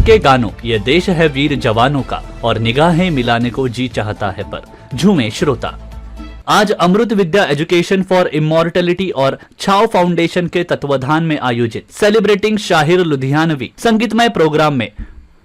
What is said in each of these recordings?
इनके गानों ये देश है वीर जवानों का और निगाहें मिलाने को जी चाहता है पर झूमे श्रोता। आज अमृत विद्या एजुकेशन फॉर इमॉर्टलिटी और छाव फाउंडेशन के तत्वाधान में आयोजित सेलिब्रेटिंग शाहिर लुधियानवी संगीतमय प्रोग्राम में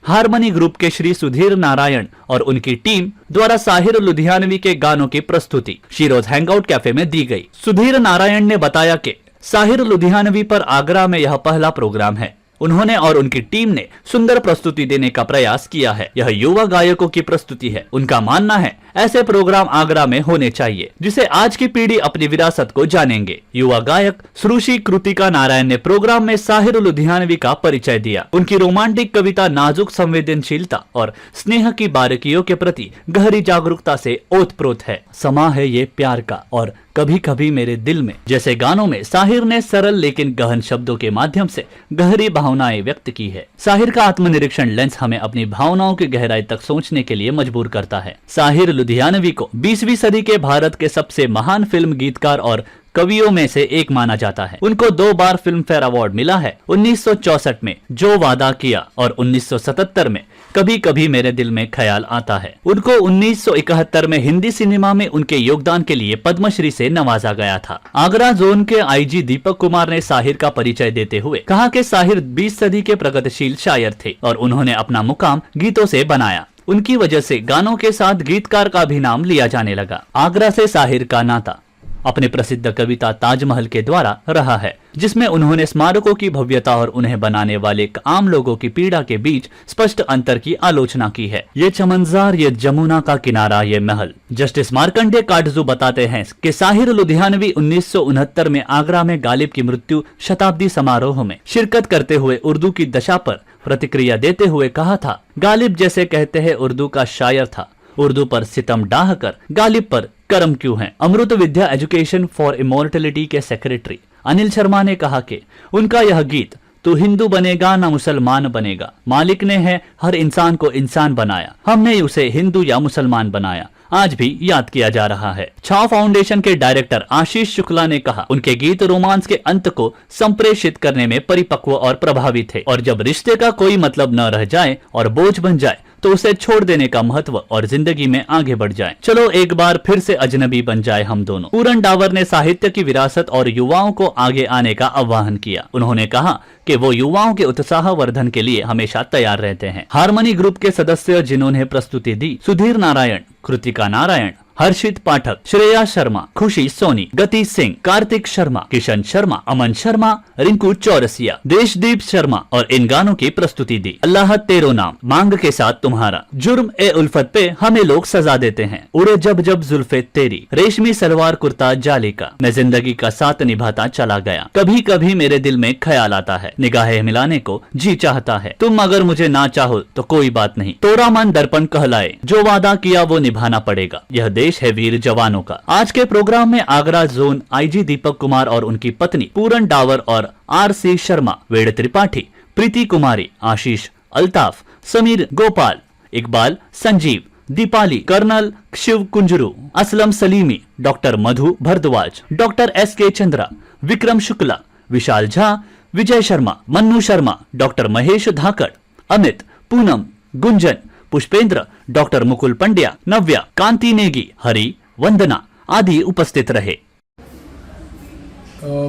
हारमनी ग्रुप के श्री सुधीर नारायण और उनकी टीम द्वारा साहिर लुधियानवी के गानों की प्रस्तुति शिरोज हैंगआउट कैफे में दी गई। सुधीर नारायण ने बताया कि साहिर लुधियानवी पर आगरा में यह पहला प्रोग्राम है। उन्होंने और उनकी टीम ने सुंदर प्रस्तुति देने का प्रयास किया है। यह युवा गायकों की प्रस्तुति है। उनका मानना है ऐसे प्रोग्राम आगरा में होने चाहिए जिसे आज की पीढ़ी अपनी विरासत को जानेंगे। युवा गायक श्रुषि कृतिका नारायण ने प्रोग्राम में साहिर लुधियानवी का परिचय दिया। उनकी रोमांटिक कविता नाजुक संवेदनशीलता और स्नेह की बारीकियों के प्रति गहरी जागरूकता से ओतप्रोत है। समा है ये प्यार का और कभी कभी मेरे दिल में जैसे गानों में साहिर ने सरल लेकिन गहन शब्दों के माध्यम से गहरी भावनाएं व्यक्त की है। साहिर का आत्मनिरीक्षण लेंस हमें अपनी भावनाओं की गहराई तक सोचने के लिए मजबूर करता है। साहिर लुधियानवी को 20वीं सदी के भारत के सबसे महान फिल्म गीतकार और कवियों में से एक माना जाता है। उनको 2 बार फिल्म फेयर अवार्ड मिला है। 1964 में जो वादा किया और 1977 में कभी कभी मेरे दिल में ख्याल आता है। उनको 1971 में हिंदी सिनेमा में उनके योगदान के लिए पद्मश्री से नवाजा गया था। आगरा जोन के आईजी दीपक कुमार ने साहिर का परिचय देते हुए कहा कि साहिर 20 सदी के प्रगतिशील शायर थे और उन्होंने अपना मुकाम गीतों से बनाया। उनकी वजह से गानों के साथ गीतकार का भी नाम लिया जाने लगा। आगरा से साहिर का नाता अपने प्रसिद्ध कविता ताजमहल के द्वारा रहा है, जिसमें उन्होंने स्मारकों की भव्यता और उन्हें बनाने वाले आम लोगों की पीड़ा के बीच स्पष्ट अंतर की आलोचना की है। ये चमनजार, ये जमुना का किनारा, ये महल। जस्टिस मार्कंडेय काटजू बताते हैं कि साहिर लुधियानवी 1969 में आगरा में गालिब की मृत्यु शताब्दी समारोह में शिरकत करते हुए उर्दू की दशा पर प्रतिक्रिया देते हुए कहा था, गालिब जैसे कहते हैं उर्दू का शायर था, उर्दू पर सितम डाह कर गालिब पर करम क्यों है। अमृत विद्या एजुकेशन फॉर इमॉर्टलिटी के सेक्रेटरी अनिल शर्मा ने कहा कि उनका यह गीत तू हिंदू बनेगा ना मुसलमान बनेगा, मालिक ने है हर इंसान को इंसान बनाया, हमने उसे हिंदू या मुसलमान बनाया, आज भी याद किया जा रहा है। छाव फाउंडेशन के डायरेक्टर आशीष शुक्ला ने कहा उनके गीत रोमांस के अंत को संप्रेषित करने में परिपक्व और प्रभावी थे और जब रिश्ते का कोई मतलब न रह जाए और बोझ बन जाए तो उसे छोड़ देने का महत्व और जिंदगी में आगे बढ़ जाए। चलो एक बार फिर से अजनबी बन जाए हम दोनों। पूरन डावर ने साहित्य की विरासत और युवाओं को आगे आने का आह्वान किया। उन्होंने कहा कि वो युवाओं के उत्साहवर्धन के लिए हमेशा तैयार रहते हैं। हारमनी ग्रुप के सदस्य जिन्होंने प्रस्तुति दी, सुधीर नारायण, कृतिका नारायण, हर्षित पाठक, श्रेया शर्मा, खुशी सोनी, गति सिंह, कार्तिक शर्मा, किशन शर्मा, अमन शर्मा, रिंकू चौरसिया, देशदीप शर्मा और इन गानों की प्रस्तुति दी। अल्लाह तेरो नाम, मांग के साथ तुम्हारा, जुर्म ए उल्फत पे हमें लोग सजा देते हैं, उड़े जब जब जुल्फे तेरी, रेशमी सलवार कुर्ता जाली का, मैं जिंदगी का साथ निभाता चला गया, कभी कभी मेरे दिल में ख्याल आता है, निगाहें मिलाने को जी चाहता है, तुम अगर मुझे ना चाहो तो कोई बात नहीं, तोरा मन दर्पण कहलाए, जो वादा किया वो निभाना पड़ेगा, यह देश है वीर जवानों का। आज के प्रोग्राम में आगरा जोन आईजी दीपक कुमार और उनकी पत्नी पूरन डावर और RC Sharma, Ved Tripathi, Preeti Kumari, Ashish Altaf, Sameer Gopal, Iqbal, Sanjeev, Deepali, colonel Shiv Kunzru, Aslam Salimi, doctor Madhu Bhardwaj, doctor SK Chandra, Vikram Shukla, Vishal Jha, Vijay Sharma, Mannu Sharma, doctor Mahesh Dhakad, Amit, Poonam, Gunjan, Pushpendra, doctor Mukul Pandya, Navya, Kanti Negi, Hari, Vandana आदि उपस्थित रहे।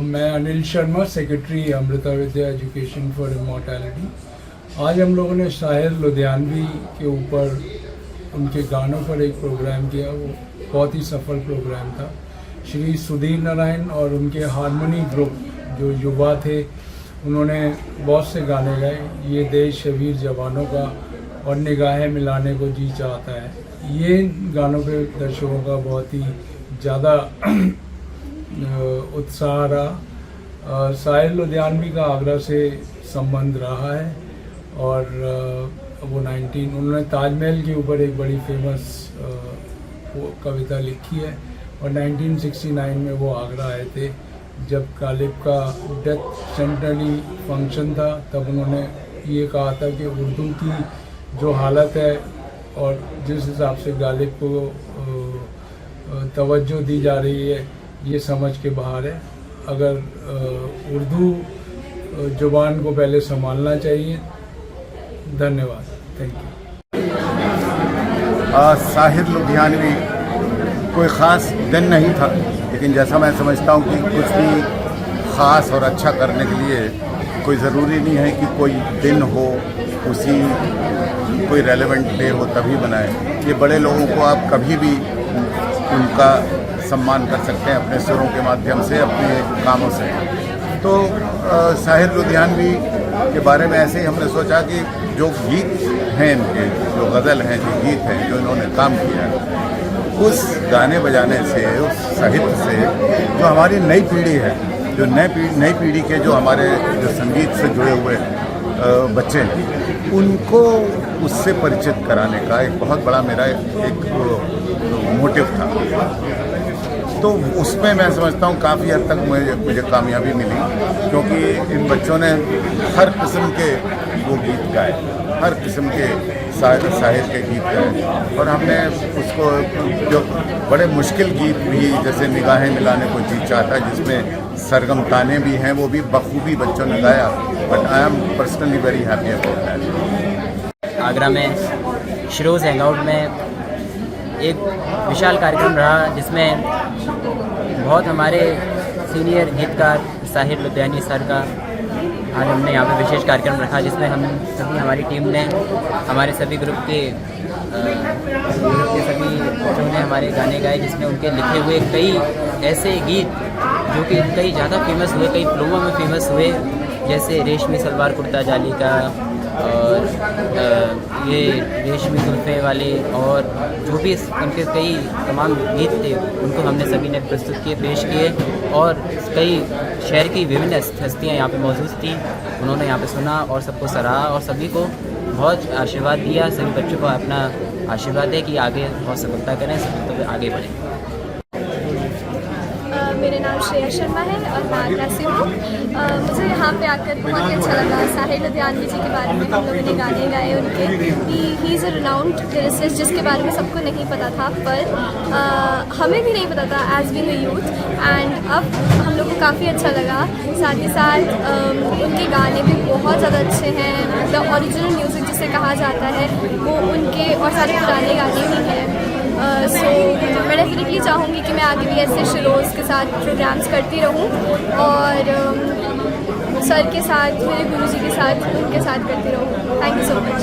मैं Anil Sharma, secretary Amrita Vidya education for immortality. आज हम लोगों ने साहिर लुधियानवी के ऊपर उनके गानों पर एक प्रोग्राम किया। वो बहुत ही सफल प्रोग्राम था। श्री सुधीर नारायण और उनके हारमोनी ग्रुप जो युवा थे, उन्होंने बहुत से गाने गाए। ये देश है वीर जवानों का और निगाहें मिलाने को जी चाहता है। ये गानों पे दर्शकों का बहुत ही ज़्यादा उत्साह रहा। साहिर लुधियानवी का आगरा से संबंध रहा है और वो उन्होंने ताजमहल के ऊपर एक बड़ी फेमस कविता लिखी है और 1969 में वो आगरा आए थे। जब गालिब का डेथ सेंटरली फंक्शन था तब उन्होंने ये कहा था कि उर्दू की जो हालत है और जिस हिसाब से गालिब को तवज्जो दी जा रही है, ये समझ के बाहर है। अगर उर्दू ज़ुबान को पहले संभालना चाहिए धन्यवाद, थैंक यू। साहिर लुधियानवी कोई ख़ास दिन नहीं था, लेकिन जैसा मैं समझता हूँ कि कुछ भी ख़ास और अच्छा करने के लिए कोई ज़रूरी नहीं है कि कोई दिन हो, उसी कोई रेलेवेंट डे हो तभी बनाए। ये बड़े लोगों को आप कभी भी उनका सम्मान कर सकते हैं अपने सुरों के माध्यम से, अपने कामों से। तो साहिर लुधियानवी के बारे में ऐसे ही हमने सोचा कि जो गीत हैं इनके, जो गज़ल हैं, जो गीत हैं, जो इन्होंने काम किया है, उस गाने बजाने से, उस साहित्य से जो हमारी नई पीढ़ी है, जो नई पीढ़ी के जो हमारे जो संगीत से जुड़े हुए बच्चे हैं, उनको उससे परिचित कराने का एक बहुत बड़ा मेरा एक मोटिव था। तो उसमें मैं समझता हूँ काफ़ी हद तक मुझे कामयाबी मिली, क्योंकि इन बच्चों ने हर किस्म के वो गीत गाए, हर किस्म के साहिर के गीत गाए, और हमने उसको जो बड़े मुश्किल गीत भी, जैसे निगाहें मिलाने को जी चाहता है, जिसमें सरगम ताने भी हैं, वो भी बखूबी बच्चों ने गाया। But I am personally very happy about that. Agra में शिरोज़ हैंगआउट में एक विशाल कार्यक्रम रहा, जिसमें बहुत हमारे सीनियर गीतकार साहिर लुधियानवी सर का आज हमने यहाँ पे विशेष कार्यक्रम रखा, जिसमें हम सभी, हमारी टीम ने, हमारे सभी ग्रुप के सभी बच्चों ने हमारे गाने गाए, जिसमें उनके लिखे हुए कई ऐसे गीत जो कि कई ज़्यादा फेमस हुए, कई फिल्मों में फेमस हुए, जैसे रेशमी सलवार कुर्ता जाली का, और ये रेशमी जुल्फ़े वाले, और जो भी उनके कई तमाम गीत थे, उनको हमने सभी ने प्रस्तुत किए, पेश किए, और कई शहर की विभिन्न हस्तियाँ यहाँ पे मौजूद थी। उन्होंने यहाँ पे सुना और सबको सराहा और सभी को बहुत आशीर्वाद दिया। सभी बच्चों को अपना आशीर्वाद है कि आगे बहुत सफलता करें, सफलता पे आगे बढ़ें। मेरा नाम श्रेया शर्मा है और मैं आगरा से हूँ। मुझे यहाँ पे आकर बहुत ही अच्छा लगा। साहिर लुधियानवी जी के बारे में हम लोगों ने गाने गाए उनके। He is a renowned lyricist, जिसके बारे में सबको नहीं पता था, पर हमें भी नहीं पता था एज बीइंग अ यूथ, एंड अब हम लोग को काफ़ी अच्छा लगा। साथ ही साथ उनके गाने भी बहुत ज़्यादा अच्छे हैं। द ओरिजिनल म्यूज़िक जिसे कहा जाता है वो उनके और सारे पुराने गाने ही हैं। सो मैं डेफिनेटली चाहूँगी कि मैं आगे भी ऐसे शिरोज़ के साथ प्रोग्राम्स करती रहूँ, और सर के साथ, मेरे गुरुजी के साथ, उनके साथ करती रहूँ। Thank you so much.